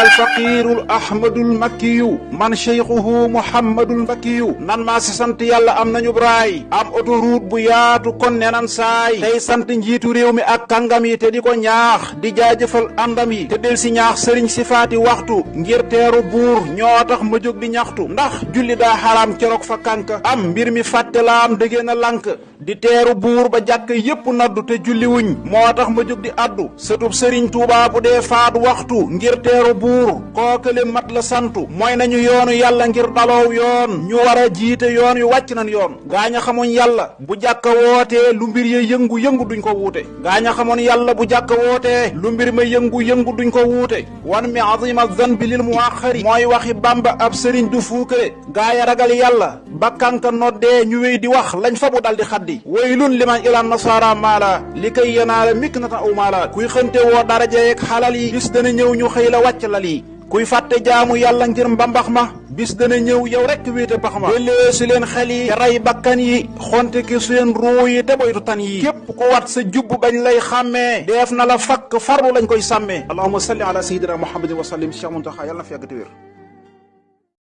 alfaqirul ahmadul makkiyu man cheikhuhu muhammadul makkiyu nan maa si sant yàlla am nañu braay am autoroute bu yaatu kon nenan saay tey sant njiitu réew mi ak kàngam yi te di ko ñaax di jaajëfal àndam yi te del si ñaax sëriñ si faati waxtu ngir teeru buur ñoo tax ma jóg di ñaxtu ndax julli daa xaraam keroog fa kànk am mbir mi fàtte la am dëggee na lànk di teeru buur ba jàkk yépp naddu te julli wuñ moo tax ma jóg di addu sëtub sëriñ Tuubaa bu dee faat waxtu ngir teeru buur kookale mat la santu mooy nañu yoonu yàlla ngir daloow yoon ñu war a jiite yoon yu wàcc nañ yoon gaañ a xamoon yàlla bu jàkka wootee lu mbir ya yëngu-yëngu duñ ko wuute gaañ a xamoon yàlla bu jàkka wootee lu mbir ma yëngu-yëngu duñ ko wuute wan mi azima zanbi lil muaxari mooy waxi Bamba ab sëriñ du fuukare gaay a ragal yàlla ba kanka noddee ñu wéy di wax lañ fa bu dal di xaddi waylun liman ilan nasara maala li kay yanaala mikk natan aw maala kuy xënte woo daraja yeeg xalal yi bis dana ñëw ñu xëy la wàcc la lii kuy fàtte jaamu yàlla ngir mbambax ma bis dana ñëw yow rekk wéete pax ma delloo si leen xel yi te rey bakkan yi xonte ki seen ruu yi te boytu tan yi képp ku wat sa jubb bañ lay xàmmee def na la fakk farlu lañ koy sàmmee allahumma salli ala sayyidina muhammadin wa sallim Cheikh Muntaxa yàlla na fi yàgg te wér